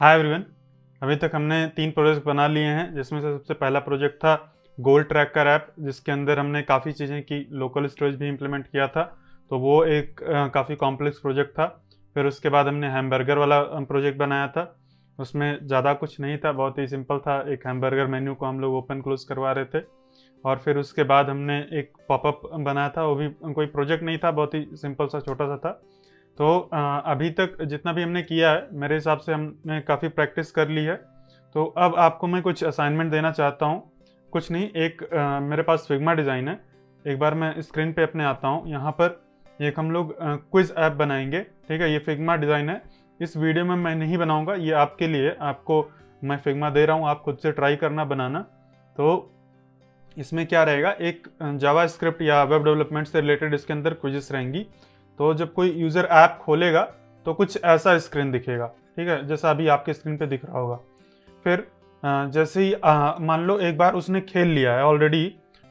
Hi everyone. अभी तक हमने 3 प्रोजेक्ट बना लिए हैं, जिसमें से सबसे पहला प्रोजेक्ट था गोल ट्रैकर ऐप, जिसके अंदर हमने काफ़ी चीज़ें की, लोकल स्टोरेज भी इम्प्लीमेंट किया था। तो वो एक काफ़ी कॉम्प्लेक्स प्रोजेक्ट था। फिर उसके बाद हमने हैमबर्गर वाला प्रोजेक्ट बनाया था। उसमें ज़्यादा कुछ नहीं था, बहुत ही सिंपल था। एक हैमबर्गर मेन्यू को हम लोग ओपन क्लोज करवा रहे थे। और फिर उसके बाद हमने एक पॉपअप बनाया था, वो भी कोई प्रोजेक्ट नहीं था, बहुत ही सिंपल सा छोटा सा था। तो अभी तक जितना भी हमने किया है, मेरे हिसाब से हमने काफ़ी प्रैक्टिस कर ली है। तो अब आपको मैं कुछ असाइनमेंट देना चाहता हूँ। कुछ नहीं, एक मेरे पास फिग्मा डिज़ाइन है। एक बार मैं स्क्रीन पे अपने आता हूँ। यहाँ पर एक हम लोग क्विज़ ऐप बनाएंगे। ठीक है, ये फिग्मा डिज़ाइन है। इस वीडियो में मैं नहीं बनाऊँगा, ये आपके लिए, आपको मैं फिग्मा दे रहा हूँ, आप खुद से ट्राई करना बनाना। तो इसमें क्या रहेगा, एक जावा स्क्रिप्ट या वेब डेवलपमेंट से रिलेटेड इसके अंदर क्विजेस रहेंगी। तो जब कोई यूज़र ऐप खोलेगा तो कुछ ऐसा स्क्रीन दिखेगा। ठीक है, जैसा अभी आपके स्क्रीन पे दिख रहा होगा। फिर जैसे ही मान लो एक बार उसने खेल लिया है ऑलरेडी,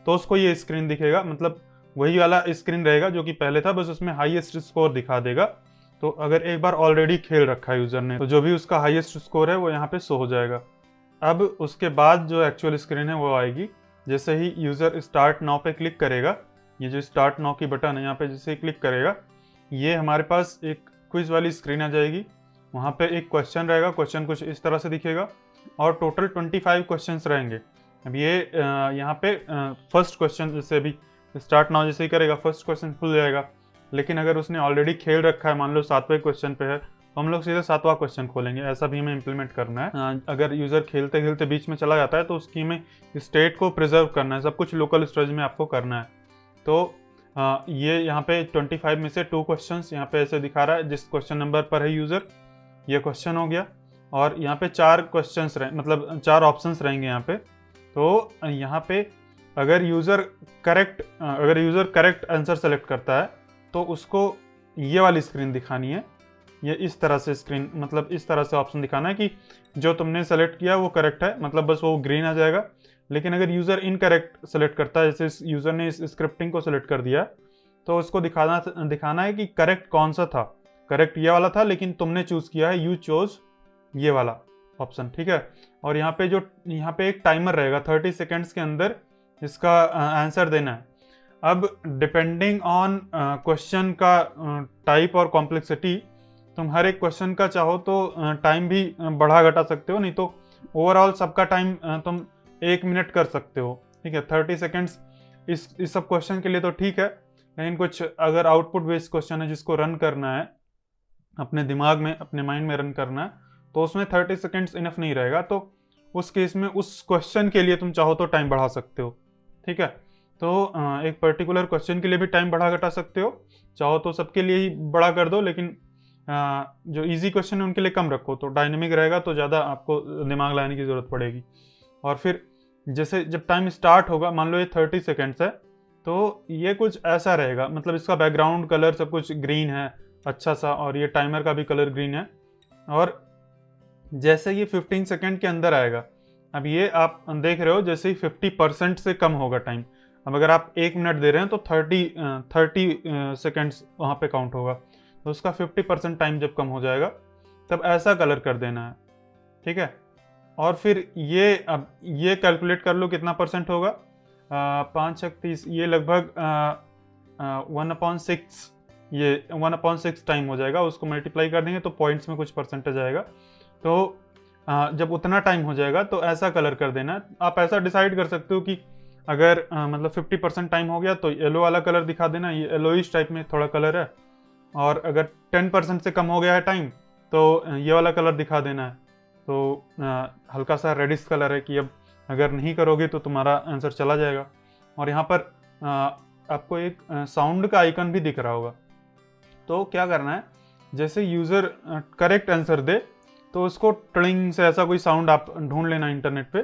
तो उसको ये स्क्रीन दिखेगा। मतलब वही वाला स्क्रीन रहेगा जो कि पहले था, बस उसमें हाईएस्ट स्कोर दिखा देगा। तो अगर एक बार ऑलरेडी खेल रखा है यूज़र ने, तो जो भी उसका हाईएस्ट स्कोर है वो यहाँ पे शो हो जाएगा। अब उसके बाद जो एक्चुअल स्क्रीन है वो आएगी। जैसे ही यूज़र स्टार्ट नाउ पे क्लिक करेगा, ये जो स्टार्ट नाउ की बटन है यहाँ पे जैसे ही क्लिक करेगा, ये हमारे पास एक क्विज वाली स्क्रीन आ जाएगी। वहाँ पे एक क्वेश्चन रहेगा, क्वेश्चन कुछ इस तरह से दिखेगा और टोटल 25 क्वेश्चंस रहेंगे। अब ये यहाँ पे फर्स्ट क्वेश्चन जैसे अभी स्टार्ट नाउ जैसे ही करेगा, फर्स्ट क्वेश्चन खुल जाएगा। लेकिन अगर उसने ऑलरेडी खेल रखा है, मान लो 7वें क्वेश्चन पे है, तो हम लोग सीधे 7वां क्वेश्चन खोलेंगे। ऐसा भी हमें इम्प्लीमेंट करना है। अगर यूज़र खेलते खेलते बीच में चला जाता है तो उसकी हमें स्टेट को प्रिजर्व करना है। सब कुछ लोकल स्टोरेज में आपको करना है। तो ये यहाँ पे 25 में से 2 क्वेश्चंस यहाँ पे ऐसे दिखा रहा है, जिस क्वेश्चन नंबर पर है यूज़र, ये क्वेश्चन हो गया। और यहाँ पे 4 क्वेश्चंस रहे, मतलब 4 ऑप्शंस रहेंगे यहाँ पे। तो यहाँ पे अगर यूज़र करेक्ट आंसर सेलेक्ट करता है तो उसको ये वाली स्क्रीन दिखानी है। ये इस तरह से स्क्रीन, मतलब इस तरह से ऑप्शन दिखाना है कि जो तुमने सेलेक्ट किया वो करेक्ट है, मतलब बस वो ग्रीन आ जाएगा। लेकिन अगर यूज़र इनकरेक्ट सेलेक्ट करता है, जैसे यूज़र ने इस स्क्रिप्टिंग को सेलेक्ट कर दिया, तो उसको दिखाना है कि करेक्ट कौन सा था। करेक्ट ये वाला था, लेकिन तुमने चूज़ किया है, यू चोज ये वाला ऑप्शन। ठीक है, और यहाँ पे एक टाइमर रहेगा, 30 सेकेंड्स के अंदर इसका आंसर देना है। अब डिपेंडिंग ऑन क्वेश्चन का टाइप और कॉम्प्लेक्सिटी, तुम हर एक क्वेश्चन का चाहो तो टाइम भी बढ़ा घटा सकते हो, नहीं तो ओवरऑल सबका टाइम तुम 1 मिनट कर सकते हो। ठीक है, 30 सेकेंड्स इस सब क्वेश्चन के लिए तो ठीक है। लेकिन कुछ अगर आउटपुट बेस्ड क्वेश्चन है जिसको रन करना है अपने दिमाग में, अपने माइंड में रन करना है, तो उसमें 30 सेकेंड्स इनफ नहीं रहेगा। तो उस केस में उस क्वेश्चन के लिए तुम चाहो तो टाइम बढ़ा सकते हो। ठीक है, तो एक पर्टिकुलर क्वेश्चन के लिए भी टाइम बढ़ा घटा सकते हो। चाहो तो सबके लिए ही बड़ा कर दो, लेकिन जो इजी क्वेश्चन है उनके लिए कम रखो, तो डायनेमिक रहेगा, तो ज़्यादा आपको दिमाग लगाने की ज़रूरत पड़ेगी। और फिर जैसे जब टाइम स्टार्ट होगा, मान लो ये 30 सेकेंड्स है, तो ये कुछ ऐसा रहेगा, मतलब इसका बैकग्राउंड कलर सब कुछ ग्रीन है अच्छा सा, और ये टाइमर का भी कलर ग्रीन है। और जैसे ये 15 सेकेंड के अंदर आएगा, अब ये आप देख रहे हो जैसे ही 50% से कम होगा टाइम। अब अगर आप 1 मिनट दे रहे हैं तो 30 सेकेंड्स वहाँ पे काउंट होगा। तो उसका 50% टाइम जब कम हो जाएगा तब ऐसा कलर कर देना है। ठीक है, और फिर अब ये कैलकुलेट कर लो कितना परसेंट होगा। 5 छक 30, ये लगभग 1/6, ये 1/6 टाइम हो जाएगा। उसको मल्टीप्लाई कर देंगे तो पॉइंट्स में कुछ परसेंटेज आएगा। तो जब उतना टाइम हो जाएगा तो ऐसा कलर कर देना है। आप ऐसा डिसाइड कर सकते हो कि अगर मतलब 50% टाइम हो गया तो येलो वाला कलर दिखा देना, ये येलोइश टाइप में थोड़ा कलर है। और अगर 10% से कम हो गया है टाइम तो ये वाला कलर दिखा देना है। तो हल्का सा रेडिश कलर है कि अब अगर नहीं करोगे तो तुम्हारा आंसर चला जाएगा। और यहाँ पर आपको एक साउंड का आइकन भी दिख रहा होगा। तो क्या करना है, जैसे यूज़र करेक्ट आंसर दे तो उसको ट्रिंग से ऐसा कोई साउंड आप ढूंढ लेना इंटरनेट पे,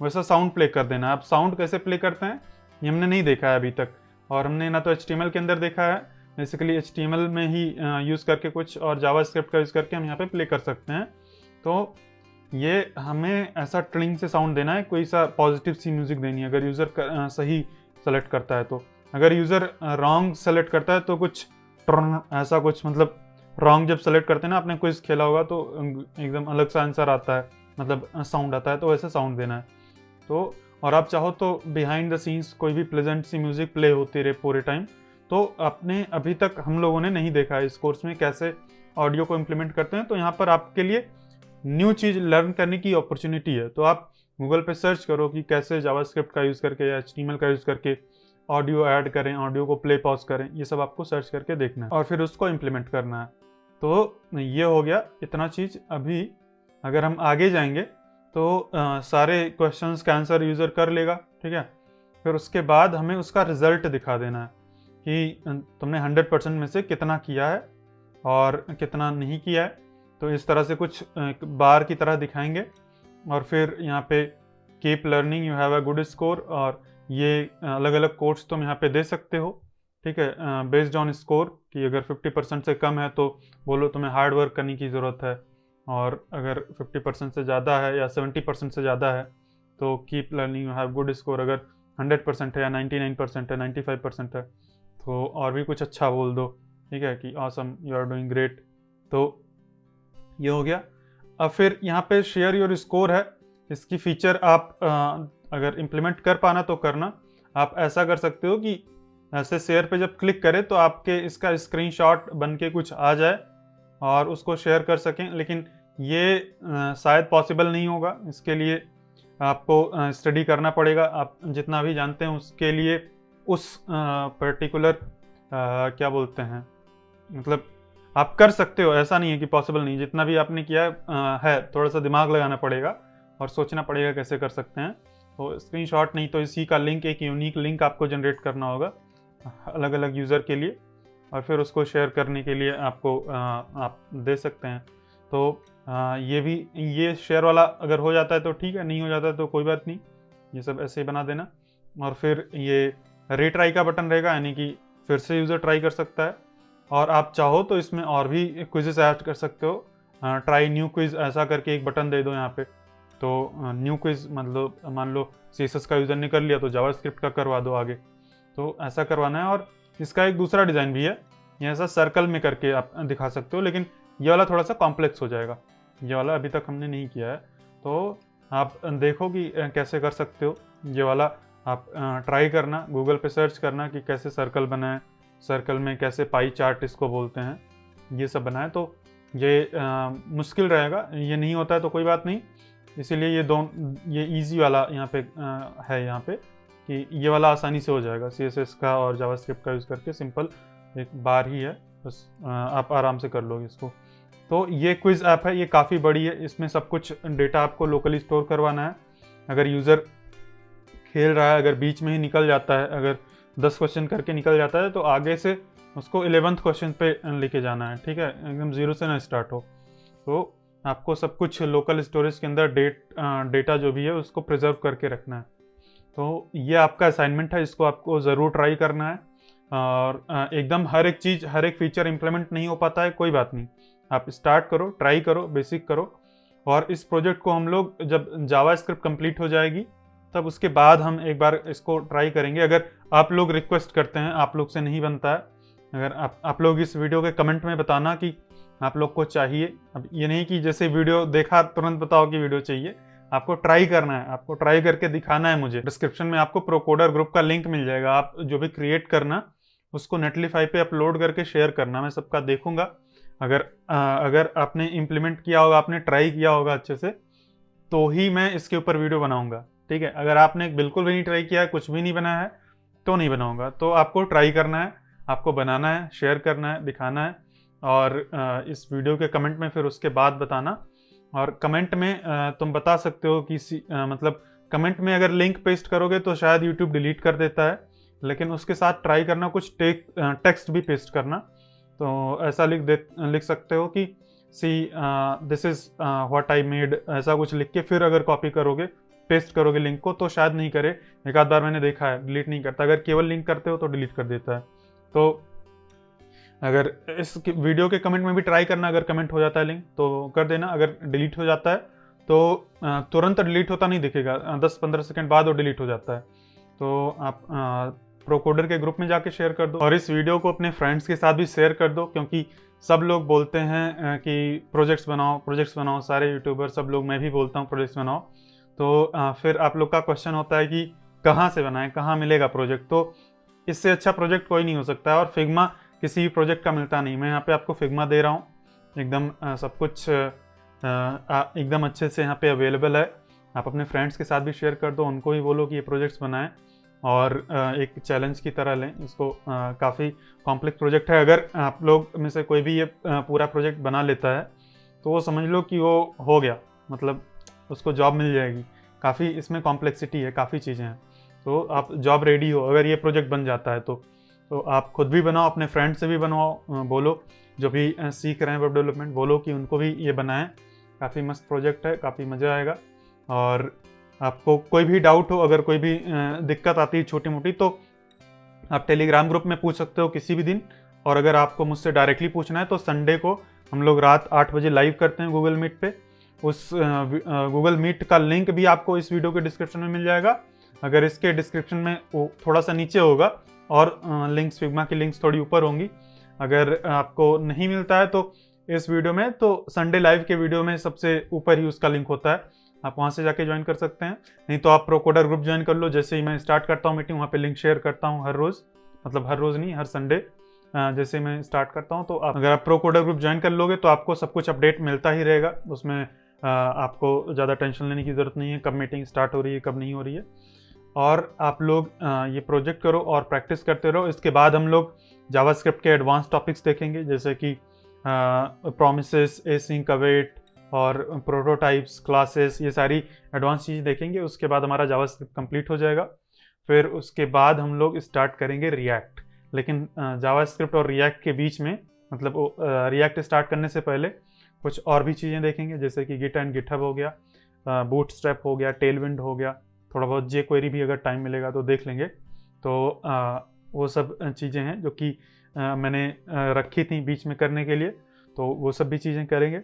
वैसा साउंड प्ले कर देना। आप साउंड कैसे प्ले करते हैं ये हमने नहीं देखा है अभी तक, और हमने ना तो HTML के अंदर देखा है। बेसिकली HTML में ही यूज़ करके कुछ, और जावास्क्रिप्ट का यूज़ करके हम यहाँ पे प्ले कर सकते हैं। तो ये हमें ऐसा ट्रिंग से साउंड देना है, कोई सा पॉजिटिव सी म्यूज़िक देनी है अगर यूज़र सही सेलेक्ट करता है। तो अगर यूज़र रॉन्ग सेलेक्ट करता है तो कुछ ऐसा कुछ, मतलब रॉन्ग जब सेलेक्ट करते हैं ना, आपने क्विज खेला होगा तो एकदम अलग सा आंसर आता है, मतलब साउंड आता है, तो वैसे साउंड देना है। तो और आप चाहो तो बिहाइंड द सीन्स कोई भी प्लेजेंट सी म्यूजिक प्ले होती रहे पूरे टाइम। तो आपने अभी तक हम लोगों ने नहीं देखा है इस कोर्स में कैसे ऑडियो को इम्प्लीमेंट करते हैं, तो यहाँ पर आपके लिए न्यू चीज़ लर्न करने की अपॉर्चुनिटी है। तो आप गूगल पे सर्च करो कि कैसे जावास्क्रिप्ट का यूज़ करके या HTML का यूज़ करके ऑडियो ऐड करें, ऑडियो को प्ले पॉज करें, ये सब आपको सर्च करके देखना है और फिर उसको इम्प्लीमेंट करना है। तो ये हो गया इतना चीज़। अभी अगर हम आगे जाएंगे तो सारे क्वेश्चंस का आंसर यूज़र कर लेगा, ठीक है। फिर उसके बाद हमें उसका रिजल्ट दिखा देना है कि तुमने 100% में से कितना किया है और कितना नहीं किया है। तो इस तरह से कुछ बार की तरह दिखाएंगे और फिर यहाँ पे keep learning, you have a good score, और ये अलग अलग कोड्स तुम यहाँ पे दे सकते हो, ठीक है, बेस्ड ऑन स्कोर, कि अगर 50% से कम है तो बोलो तुम्हें हार्ड वर्क करने की ज़रूरत है, और अगर 50% से ज़्यादा है या 70% से ज़्यादा है तो keep learning, you have good score. अगर 100% है या 99% है, 95% है तो और भी कुछ अच्छा बोल दो, ठीक है, कि awesome, you are doing great. तो ये हो गया। अब फिर यहाँ पे शेयर योर स्कोर है, इसकी फीचर आप अगर इम्प्लीमेंट कर पाना तो करना। आप ऐसा कर सकते हो कि ऐसे शेयर पे जब क्लिक करें तो आपके इसका स्क्रीनशॉट बन के कुछ आ जाए और उसको शेयर कर सकें, लेकिन ये शायद पॉसिबल नहीं होगा। इसके लिए आपको स्टडी करना पड़ेगा। आप जितना भी जानते हैं उसके लिए उस पर्टिकुलर क्या बोलते हैं, मतलब आप कर सकते हो, ऐसा नहीं है कि पॉसिबल नहीं। जितना भी आपने किया है थोड़ा सा दिमाग लगाना पड़ेगा और सोचना पड़ेगा कैसे कर सकते हैं। तो स्क्रीनशॉट नहीं तो इसी का लिंक, एक यूनिक लिंक आपको जनरेट करना होगा अलग अलग यूज़र के लिए, और फिर उसको शेयर करने के लिए आपको आप दे सकते हैं। तो ये शेयर वाला अगर हो जाता है तो ठीक है, नहीं हो जाता है तो कोई बात नहीं, ये सब ऐसे ही बना देना। और फिर ये रीट्राई का बटन रहेगा, यानी कि फिर से यूज़र ट्राई कर सकता है। और आप चाहो तो इसमें और भी क्विजेस ऐड कर सकते हो, ट्राई न्यू क्विज ऐसा करके एक बटन दे दो यहाँ पे। तो न्यू क्विज मतलब मान लो CSS का यूज़र ने कर लिया तो जावास्क्रिप्ट का करवा दो आगे, तो ऐसा करवाना है। और इसका एक दूसरा डिज़ाइन भी है, ये ऐसा सर्कल में करके आप दिखा सकते हो, लेकिन ये वाला थोड़ा सा कॉम्प्लेक्स हो जाएगा, ये वाला अभी तक हमने नहीं किया है। तो आप देखो कि कैसे कर सकते हो ये वाला। आप ट्राई करना, गूगल पे सर्च करना कि कैसे सर्कल बनाएं, सर्कल में कैसे पाई चार्ट इसको बोलते हैं, ये सब बनाएं। तो ये मुश्किल रहेगा, ये नहीं होता है तो कोई बात नहीं। इसीलिए ये इजी वाला यहाँ पे है, यहाँ पे कि ये वाला आसानी से हो जाएगा। CSS का और जावास्क्रिप्ट का यूज़ करके सिंपल एक बार ही है, बस आप आराम से कर लोगे इसको। तो ये क्विज ऐप है, ये काफ़ी बड़ी है, इसमें सब कुछ डेटा आपको लोकली स्टोर करवाना है। अगर यूज़र खेल रहा है, अगर बीच में ही निकल जाता है, अगर 10 क्वेश्चन करके निकल जाता है तो आगे से उसको 11th क्वेश्चन पे लेके जाना है, ठीक है, एकदम ज़ीरो से ना स्टार्ट हो। तो आपको सब कुछ लोकल स्टोरेज के अंदर डेटा जो भी है उसको प्रिजर्व करके रखना है। तो ये आपका असाइनमेंट है, इसको आपको ज़रूर ट्राई करना है। और एकदम हर एक चीज़, हर एक फीचर इम्प्लीमेंट नहीं हो पाता है, कोई बात नहीं, आप स्टार्ट करो, ट्राई करो, बेसिक करो। और इस प्रोजेक्ट को हम लोग जब जावास्क्रिप्ट कंप्लीट हो जाएगी तब उसके बाद हम एक बार इसको ट्राई करेंगे। अगर आप लोग रिक्वेस्ट करते हैं, आप लोग से नहीं बनता है, अगर आप लोग इस वीडियो के कमेंट में बताना कि आप लोग को चाहिए। अब ये नहीं कि जैसे वीडियो देखा तुरंत बताओ कि वीडियो चाहिए, आपको ट्राई करना है, आपको ट्राई करके दिखाना है मुझे। डिस्क्रिप्शन में आपको प्रोकोडर ग्रुप का लिंक मिल जाएगा, आप जो भी क्रिएट करना उसको नेटलीफाई पे अपलोड करके शेयर करना, मैं सबका देखूंगा। अगर आपने इम्प्लीमेंट किया होगा, आपने ट्राई किया होगा अच्छे से, तो ही मैं इसके ऊपर वीडियो बनाऊंगा, ठीक है। अगर आपने बिल्कुल भी नहीं ट्राई किया है, कुछ भी नहीं बनाया है, तो नहीं बनाऊंगा। तो आपको ट्राई करना है, आपको बनाना है, शेयर करना है, दिखाना है, और इस वीडियो के कमेंट में फिर उसके बाद बताना। और कमेंट में तुम बता सकते हो कि मतलब कमेंट में अगर लिंक पेस्ट करोगे तो शायद यूट्यूब डिलीट कर देता है, लेकिन उसके साथ ट्राई करना कुछ टेक्स्ट भी पेस्ट करना। तो ऐसा लिख सकते हो कि this is what I made, ऐसा कुछ लिख के फिर अगर कॉपी करोगे, पेस्ट करोगे लिंक को, तो शायद नहीं करे। एक आध बार मैंने देखा है, डिलीट नहीं करता। अगर केवल लिंक करते हो तो डिलीट कर देता है। तो अगर इस वीडियो के कमेंट में भी ट्राई करना, अगर कमेंट हो जाता है लिंक तो कर देना। अगर डिलीट हो जाता है तो तुरंत डिलीट होता नहीं दिखेगा, 10-15 सेकंड बाद वो डिलीट हो जाता है। तो आप प्रोकोडर के ग्रुप में जाके शेयर कर दो और इस वीडियो को अपने फ्रेंड्स के साथ भी शेयर कर दो, क्योंकि सब लोग बोलते हैं कि प्रोजेक्ट्स बनाओ, सारे यूट्यूबर सब लोग, मैं भी बोलता हूँ प्रोजेक्ट्स बनाओ। तो फिर आप लोग का क्वेश्चन होता है कि कहाँ से बनाएं, कहाँ मिलेगा प्रोजेक्ट। तो इससे अच्छा प्रोजेक्ट कोई नहीं हो सकता है और फिग्मा किसी भी प्रोजेक्ट का मिलता नहीं। मैं यहाँ पे आपको फिग्मा दे रहा हूँ, एकदम सब कुछ एकदम अच्छे से यहाँ पे अवेलेबल है। आप अपने फ्रेंड्स के साथ भी शेयर कर दो, उनको भी बोलो कि ये प्रोजेक्ट्स बनाएं और एक चैलेंज की तरह लें इसको। काफ़ी कॉम्प्लेक्स प्रोजेक्ट है। अगर आप लोग में से कोई भी ये पूरा प्रोजेक्ट बना लेता है तो वो समझ लो कि वो हो गया, मतलब उसको जॉब मिल जाएगी। काफ़ी इसमें कॉम्प्लेक्सिटी है, काफ़ी चीज़ें हैं। तो आप जॉब रेडी हो अगर ये प्रोजेक्ट बन जाता है तो आप खुद भी बनाओ, अपने फ्रेंड से भी बनवाओ, बोलो जो भी सीख रहे हैं वेब डेवलपमेंट, बोलो कि उनको भी ये बनाएं। काफ़ी मस्त प्रोजेक्ट है, काफ़ी मज़ा आएगा। और आपको कोई भी डाउट हो, अगर कोई भी दिक्कत आती है छोटी मोटी, तो आप टेलीग्राम ग्रुप में पूछ सकते हो किसी भी दिन। और अगर आपको मुझसे डायरेक्टली पूछना है तो संडे को हम लोग रात 8 बजे लाइव करते हैं गूगल मीट पे। उस गूगल मीट का लिंक भी आपको इस वीडियो के डिस्क्रिप्शन में मिल जाएगा। अगर इसके डिस्क्रिप्शन में वो थोड़ा सा नीचे होगा और लिंक्स, फिग्मा की लिंक्स थोड़ी ऊपर होंगी। अगर आपको नहीं मिलता है तो इस वीडियो में, तो संडे लाइव के वीडियो में सबसे ऊपर ही उसका लिंक होता है, आप वहाँ से जाके ज्वाइन कर सकते हैं। नहीं तो आप प्रोकोडर ग्रुप ज्वाइन कर लो। जैसे ही मैं स्टार्ट करता हूँ मीटिंग, वहाँ पे लिंक शेयर करता हूँ हर रोज़, मतलब हर रोज़ नहीं, हर संडे जैसे मैं स्टार्ट करता हूँ। तो अगर आप प्रोकोडर ग्रुप ज्वाइन कर लोगे तो आपको सब कुछ अपडेट मिलता ही रहेगा। उसमें आपको ज़्यादा टेंशन लेने की ज़रूरत नहीं है कब मीटिंग स्टार्ट हो रही है, कब नहीं हो रही है। और आप लोग ये प्रोजेक्ट करो और प्रैक्टिस करते रहो। इसके बाद हम लोग जावास्क्रिप्ट के एडवांस टॉपिक्स देखेंगे, जैसे कि प्रोमिसेस, एसिंक, अवेट और प्रोटोटाइप्स, क्लासेस, ये सारी एडवांस चीज़ देखेंगे। उसके बाद हमारा जावास्क्रिप्ट कंप्लीट हो जाएगा। फिर उसके बाद हम लोग स्टार्ट करेंगे रिएक्ट। लेकिन जावास्क्रिप्ट और रिएक्ट के बीच में, मतलब रिएक्ट स्टार्ट करने से पहले कुछ और भी चीज़ें देखेंगे, जैसे कि गिट एंड गिटहब हो गया, बूटस्ट्रैप हो गया, टेलविंड हो गया, थोड़ा बहुत जेक्वेरी भी अगर टाइम मिलेगा तो देख लेंगे। तो वो सब चीज़ें हैं जो कि मैंने रखी थी बीच में करने के लिए, तो वो सब भी चीज़ें करेंगे।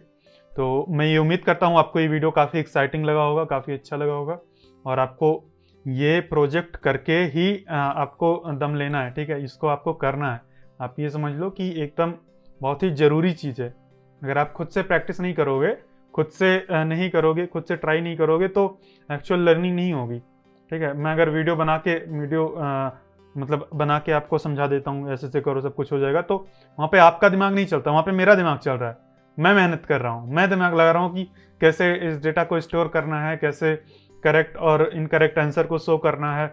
तो मैं ये उम्मीद करता हूँ आपको ये वीडियो काफ़ी एक्साइटिंग लगा होगा, काफ़ी अच्छा लगा होगा और आपको ये प्रोजेक्ट करके ही आपको दम लेना है, ठीक है। इसको आपको करना है। आप ये समझ लो कि एकदम बहुत ही ज़रूरी चीज़ है। अगर आप खुद से प्रैक्टिस नहीं करोगे, खुद से नहीं करोगे, खुद से ट्राई नहीं करोगे तो एक्चुअल लर्निंग नहीं होगी, ठीक है। मैं अगर वीडियो बना के आपको समझा देता हूँ ऐसे से करो सब कुछ हो जाएगा, तो वहाँ पे आपका दिमाग नहीं चलता, वहाँ पे मेरा दिमाग चल रहा है। मैं मेहनत कर रहा हूँ, मैं दिमाग लगा रहा हूँ कि कैसे इस डेटा को स्टोर करना है, कैसे करेक्ट और इनकरेक्ट आंसर को शो करना है,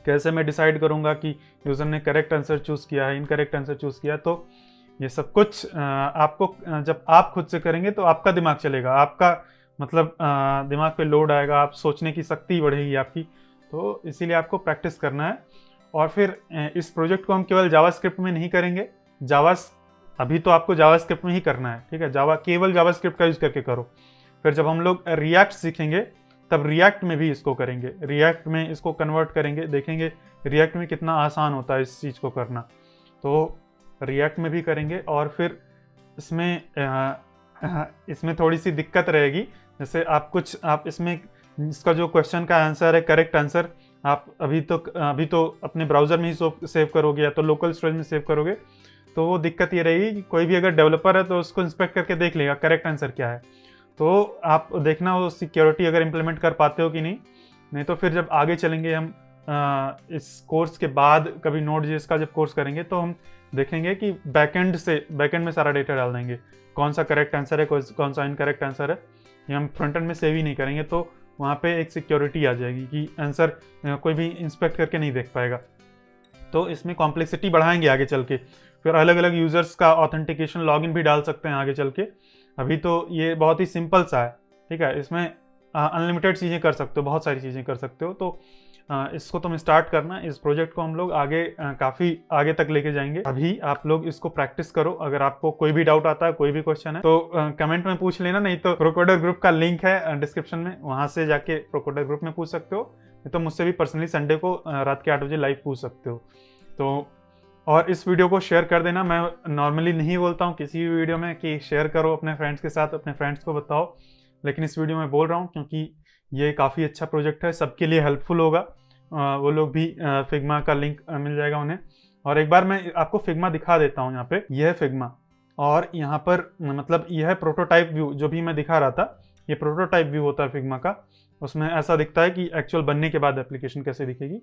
कैसे मैं डिसाइड करूँगा कि यूज़र ने करेक्ट आंसर चूज़ किया है, इनकरेक्ट आंसर चूज़ किया। तो ये सब कुछ आपको जब आप खुद से करेंगे तो आपका दिमाग चलेगा, आपका मतलब दिमाग पे लोड आएगा, आप सोचने की शक्ति बढ़ेगी आपकी। तो इसीलिए आपको प्रैक्टिस करना है। और फिर इस प्रोजेक्ट को हम केवल जावास्क्रिप्ट में नहीं करेंगे। अभी तो आपको जावास्क्रिप्ट में ही करना है, ठीक है। केवल जावास्क्रिप्ट का यूज़ करके करो। फिर जब हम लोग रिएक्ट सीखेंगे तब रिएक्ट में भी इसको करेंगे, रिएक्ट में इसको कन्वर्ट करेंगे, देखेंगे रिएक्ट में कितना आसान होता है इस चीज़ को करना। तो रिएक्ट में भी करेंगे। और फिर इसमें थोड़ी सी दिक्कत रहेगी, जैसे आप इसमें इसका जो क्वेश्चन का आंसर है, करेक्ट आंसर, आप अभी तो अपने ब्राउज़र में ही सेव करोगे या तो लोकल स्टोरेज में सेव करोगे। तो वो दिक्कत ये रहेगी कि कोई भी अगर डेवलपर है तो उसको इंस्पेक्ट करके देख लेगा करेक्ट आंसर क्या है। तो आप देखना वो सिक्योरिटी अगर इम्प्लीमेंट कर पाते हो कि नहीं तो फिर जब आगे चलेंगे हम इस कोर्स के बाद कभी Node.js का जब कोर्स करेंगे तो हम देखेंगे कि बैकएंड में सारा डेटा डाल देंगे, कौन सा करेक्ट आंसर है, कौन सा इनकरेक्ट आंसर है। ये हम फ्रंट एंड में सेव ही नहीं करेंगे, तो वहाँ पे एक सिक्योरिटी आ जाएगी कि आंसर कोई भी इंस्पेक्ट करके नहीं देख पाएगा। तो इसमें कॉम्प्लेक्सिटी बढ़ाएंगे आगे चल के। फिर अलग अलग यूज़र्स का ऑथेंटिकेशन लॉगिन भी डाल सकते हैं आगे चल के। अभी तो ये बहुत ही सिंपल सा है, ठीक है। इसमें अनलिमिटेड चीज़ें कर सकते हो, बहुत सारी चीज़ें कर सकते हो। तो इसको तुम स्टार्ट करना, इस प्रोजेक्ट को हम लोग आगे काफ़ी आगे तक लेके जाएंगे। अभी आप लोग इसको प्रैक्टिस करो। अगर आपको कोई भी डाउट आता है, कोई भी क्वेश्चन है तो कमेंट में पूछ लेना, नहीं तो प्रोकोडर ग्रुप का लिंक है डिस्क्रिप्शन में, वहाँ से जाके प्रोकोडर ग्रुप में पूछ सकते हो। नहीं तो मुझसे भी पर्सनली संडे को रात के 8 बजे लाइव पूछ सकते हो। तो और इस वीडियो को शेयर कर देना। मैं नॉर्मली नहीं बोलता हूँ किसी भी वीडियो में कि शेयर करो अपने फ्रेंड्स के साथ, अपने फ्रेंड्स को बताओ, लेकिन इस वीडियो में बोल रहा हूँ क्योंकि ये काफ़ी अच्छा प्रोजेक्ट है, सबके लिए हेल्पफुल होगा। वो लोग भी फिग्मा का लिंक मिल जाएगा उन्हें। और एक बार मैं आपको फिग्मा दिखा देता हूँ। यहाँ पे यह है फिग्मा, और यहाँ पर मतलब यह है प्रोटोटाइप व्यू जो भी मैं दिखा रहा था, ये प्रोटोटाइप व्यू होता है फिग्मा का। उसमें ऐसा दिखता है कि एक्चुअल बनने के बाद एप्लीकेशन कैसे दिखेगी।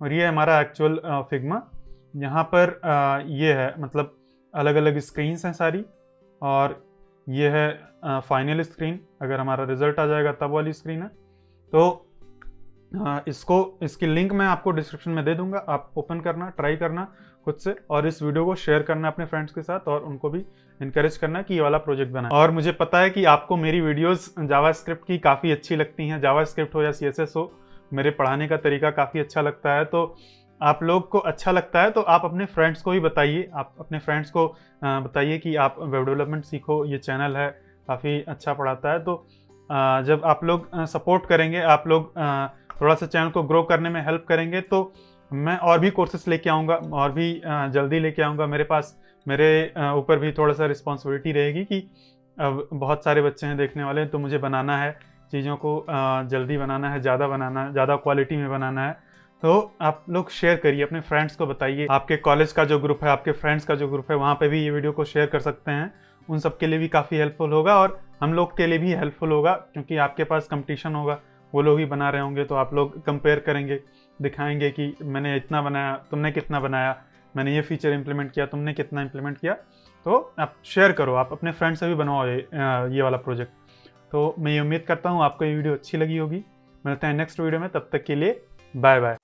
और ये है हमारा एक्चुअल फिग्मा। यहाँ पर ये है मतलब अलग अलग स्क्रीन्स हैं सारी, और ये है फाइनल स्क्रीन। अगर हमारा रिजल्ट आ जाएगा तब वाली स्क्रीन है। तो इसकी लिंक मैं आपको डिस्क्रिप्शन में दे दूंगा, आप ओपन करना, ट्राई करना खुद से, और इस वीडियो को शेयर करना अपने फ्रेंड्स के साथ, और उनको भी इनकरेज करना कि ये वाला प्रोजेक्ट बनाए। और मुझे पता है कि आपको मेरी वीडियोस जावास्क्रिप्ट की काफ़ी अच्छी लगती हैं, जावास्क्रिप्ट हो या CSS हो, मेरे पढ़ाने का तरीका काफ़ी अच्छा लगता है। तो आप लोग को अच्छा लगता है तो आप अपने फ्रेंड्स को ही बताइए, आप अपने फ्रेंड्स को बताइए कि आप वेब डेवलपमेंट सीखो, ये चैनल है काफ़ी अच्छा पढ़ाता है। तो जब आप लोग सपोर्ट करेंगे, आप लोग थोड़ा सा चैनल को ग्रो करने में हेल्प करेंगे, तो मैं और भी कोर्सेस लेके आऊँगा, और भी जल्दी लेके आऊँगा। मेरे ऊपर भी थोड़ा सा रिस्पॉन्सिबिलिटी रहेगी कि अब बहुत सारे बच्चे हैं देखने वाले, तो मुझे बनाना है चीज़ों को, जल्दी बनाना है, ज़्यादा क्वालिटी में बनाना है। तो आप लोग शेयर करिए, अपने फ्रेंड्स को बताइए। आपके कॉलेज का जो ग्रुप है, आपके फ्रेंड्स का जो ग्रुप है, वहाँ पे भी ये वीडियो को शेयर कर सकते हैं। उन सब के लिए भी काफ़ी हेल्पफुल होगा, और हम लोग के लिए भी हेल्पफुल होगा, क्योंकि आपके पास कंपटीशन होगा, वो लोग ही बना रहे होंगे, तो आप लोग कंपेयर करेंगे, दिखाएंगे कि मैंने इतना बनाया, तुमने कितना बनाया, मैंने ये फीचर इंप्लीमेंट किया, तुमने कितना इंप्लीमेंट किया। तो आप शेयर करो, आप अपने फ्रेंड से भी बनवाओ ये वाला प्रोजेक्ट। तो मैं ये उम्मीद करता हूँ आपको ये वीडियो अच्छी लगी होगी। मिलते हैं नेक्स्ट वीडियो में, तब तक के लिए बाय बाय।